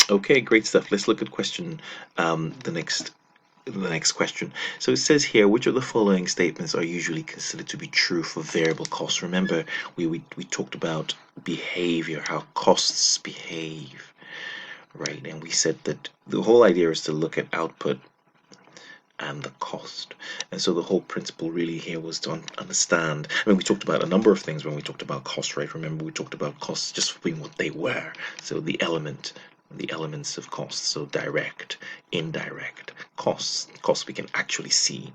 Okay, great stuff. Let's look at question, the next question. So it says here, which of the following statements are usually considered to be true for variable costs? Remember, we talked about behavior, how costs behave, right? And we said that the whole idea is to look at output and the cost. And so the whole principle really here was to understand. I mean, we talked about a number of things when we talked about cost, right? Remember, we talked about costs just for being what they were. So the elements of costs. So direct, indirect costs we can actually see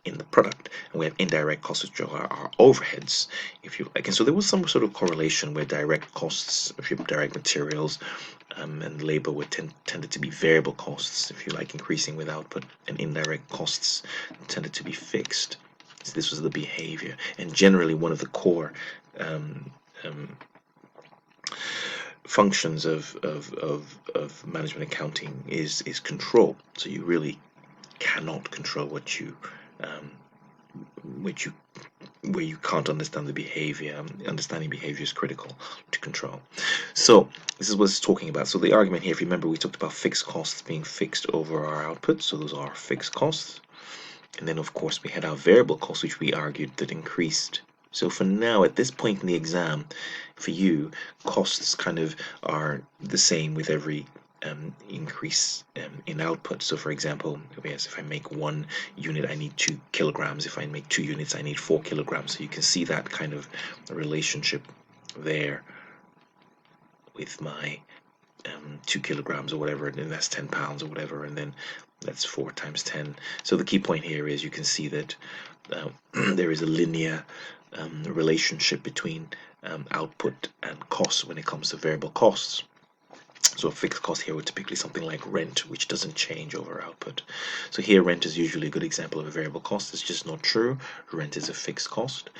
in the product, and we have indirect costs, which are our overheads, if you like. And so there was some sort of correlation where direct costs, if you have direct materials, and labor tended to be variable costs, if you like, increasing with output, and indirect costs tended to be fixed. So this was the behavior, and generally one of the core um, um, functions of management accounting is control. So you really cannot control what you um, which you where you can't understand the behavior. Understanding behavior is critical to control. So this is what it's talking about. So the argument here, if you remember, we talked about fixed costs being fixed over our output. So those are fixed costs. And then, of course, we had our variable costs, which we argued that increased. So for now, at this point in the exam, for you, costs kind of are the same with every increase in output. So for example, yes, if I make 1 unit, I need 2 kilograms. If I make 2 units, I need 4 kilograms. So you can see that kind of relationship there with my 2 kilograms or whatever, and then that's 10 pounds or whatever, and then that's 4 times 10. So the key point here is you can see that there is a linear relationship between output and costs when it comes to variable costs. So a fixed cost here would typically something like rent, which doesn't change over output. So here rent is usually a good example of a variable cost. It's just not true. Rent is a fixed cost.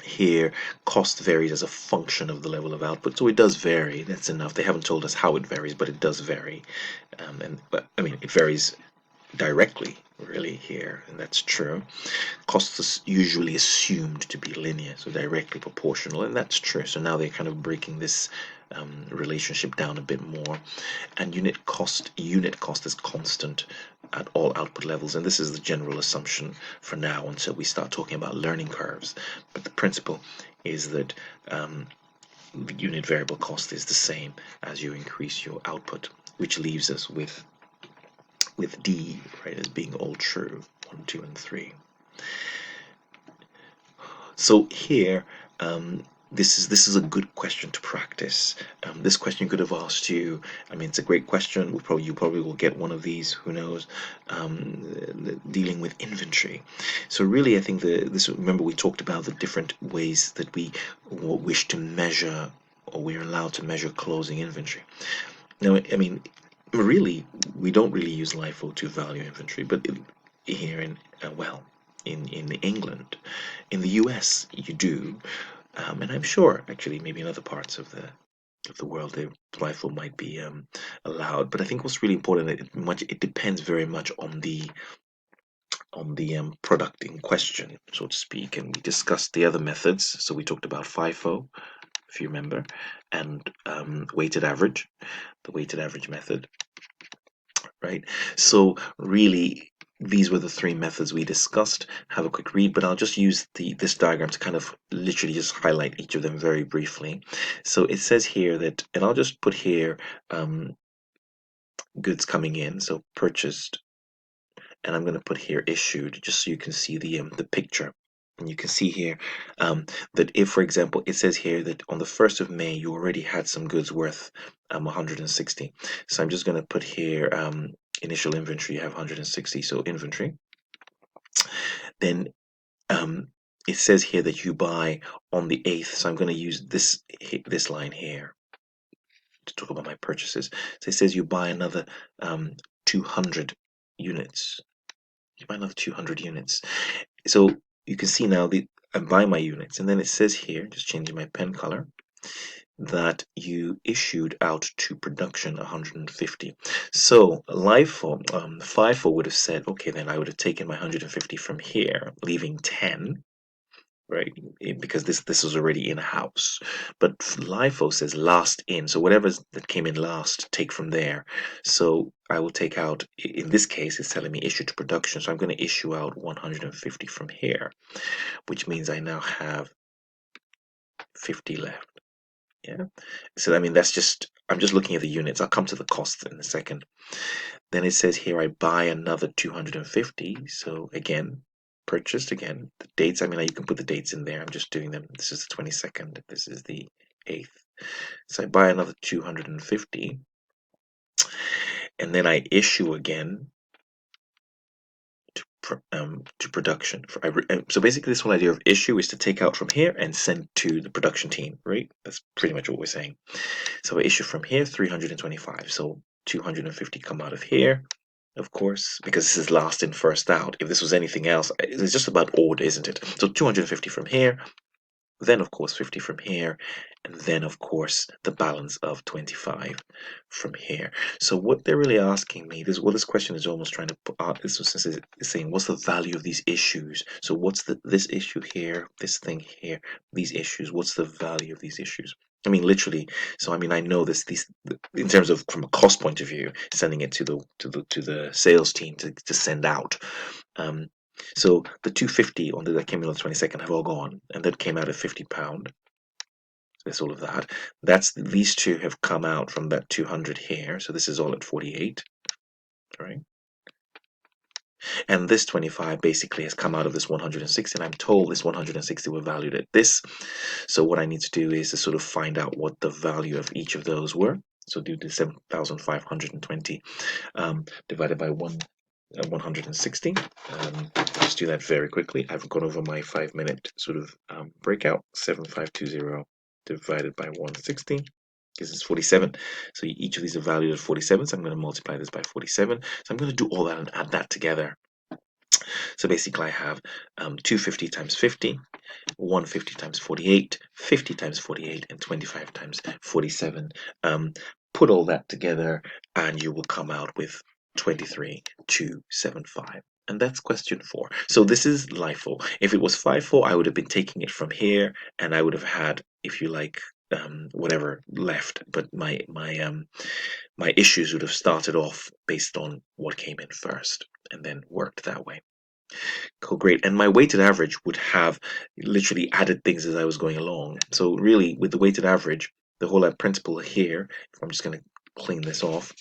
Here cost varies as a function of the level of output, so it does vary. That's enough. They haven't told us how it varies, but it does vary. But I mean, it varies directly really here, and that's true. Cost is usually assumed to be linear, so directly proportional, and that's true. So now they're kind of breaking this relationship down a bit more. And unit cost is constant at all output levels, and this is the general assumption for now until we start talking about learning curves. But the principle is that the unit variable cost is the same as you increase your output, which leaves us with D, right, as being all true, 1, 2, and 3. So here, this is a good question to practice. This question could have asked you. I mean, it's a great question. You probably will get one of these. Who knows? Dealing with inventory. So really, I think remember we talked about the different ways that we wish to measure, or we're allowed to measure closing inventory. Now, I mean, really, we don't really use LIFO to value inventory, but here in England, in the US, you do, and I'm sure actually maybe in other parts of the world, the LIFO might be allowed. But I think what's really important, it depends very much on the product in question, so to speak. And we discussed the other methods. So we talked about FIFO, if you remember, and weighted average, the weighted average method, right? So really, these were the 3 methods we discussed. Have a quick read, but I'll just use this diagram to kind of literally just highlight each of them very briefly. So it says here that, and I'll just put here goods coming in, so purchased, and I'm going to put here issued, just so you can see the picture. And you can see here that if, for example, it says here that on the 1st of May, you already had some goods worth 160. So I'm just going to put here initial inventory, you have 160, so inventory. Then it says here that you buy on the 8th, so I'm going to use this line here to talk about my purchases. So it says you buy another 200 units. You buy another 200 units. So you can see now I buy my units, and then it says here, just changing my pen color, that you issued out to production 150. So FIFO would have said, okay, then I would have taken my 150 from here, leaving 10, right? Because this was already in house. But LIFO says last in, so whatever that came in last, take from there. So I will take out. In this case, it's telling me issue to production, so I'm going to issue out 150 from here, which means I now have 50 left. Yeah. So I mean that's just I'm just looking at the units. I'll come to the cost in a second. Then it says here I buy another 250. So again, purchased again. The dates, I mean, you can put the dates in there. I'm just doing them. This is the 22nd. This is the 8th. So I buy another 250. And then I issue again to production. So basically, this whole idea of issue is to take out from here and send to the production team, right? That's pretty much what we're saying. So I issue from here 325. So 250 come out of here, of course, because this is last in, first out. If this was anything else, it's just about order, isn't it? So 250 from here, then of course 50 from here, and then of course the balance of 25 from here. So what they're really asking me, this question is almost trying to put out, this is saying what's the value of these issues. So what's this issue here, this thing here, these issues, what's the value of these issues? I mean, literally. So I mean, I know these in terms of from a cost point of view, sending it to the sales team to send out. um so the 250 on that came in on the 22nd have all gone, and that came out at £50. That's all of that. That's these two have come out from that 200 here. So this is all at 48, right? And this 25 basically has come out of this 160, and I'm told this 160 were valued at this. So what I need to do is to sort of find out what the value of each of those were. So do the 7,520 divided by 160. Just do that very quickly. I've gone over my 5-minute sort of breakout. 7,520 divided by 160. This is 47. So each of these are valued at 47. So I'm going to multiply this by 47. So I'm going to do all that and add that together. So basically I have 250 times 50, 150 times 48, 50 times 48, and 25 times 47. Put all that together and you will come out with 23,275. And that's question 4. So this is LIFO. If it was FIFO, I would have been taking it from here and I would have had, if you like, whatever left. But my issues would have started off based on what came in first and then worked that way. Cool, great. And my weighted average would have literally added things as I was going along. So really, with the weighted average, the whole principle here, if I'm just going to clean this off,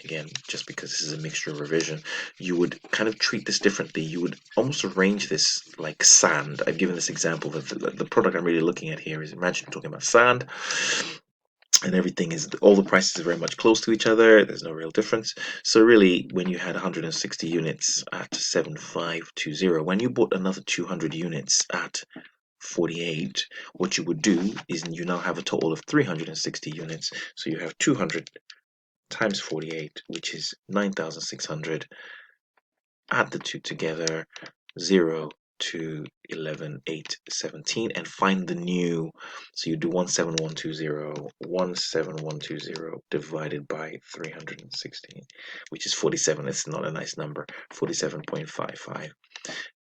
again, just because this is a mixture of revision, you would kind of treat this differently. You would almost arrange this like sand. I've given this example that the product I'm really looking at here is, imagine talking about sand, and everything is, all the prices are very much close to each other. There's no real difference. So really, when you had 160 units at 7,520, when you bought another 200 units at 48, what you would do is you now have a total of 360 units. So you have 200 times 48, which is 9,600. Add the two together, 0 to 11, 8, 17, and find the new. So you do 17120, 17120 divided by 360, which is 47. It's not a nice number. 47.55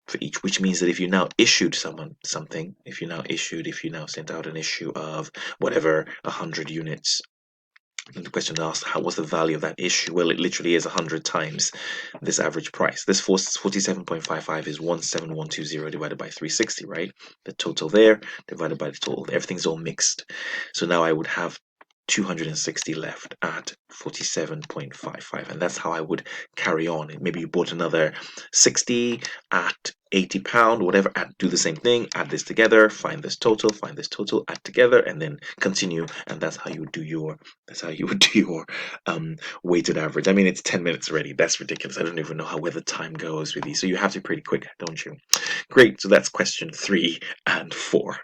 for each, which means that if you now issued someone something, if you now sent out an issue of whatever 100 units, the question asked, how was the value of that issue? Well, it literally is 100 times this average price. This 47.55 is 17120 divided by 360, right? The total there divided by the total. Everything's all mixed. So now I would have 260 left at 47.55, and that's how I would carry on. Maybe you bought another 60 at £80, whatever, do the same thing, add this together, find this total, add together, and then continue. And that's how you would do your weighted average. I mean, it's 10 minutes already. That's ridiculous. I don't even know where the time goes with these. So you have to be pretty quick, don't you? Great. So that's question 3 and 4.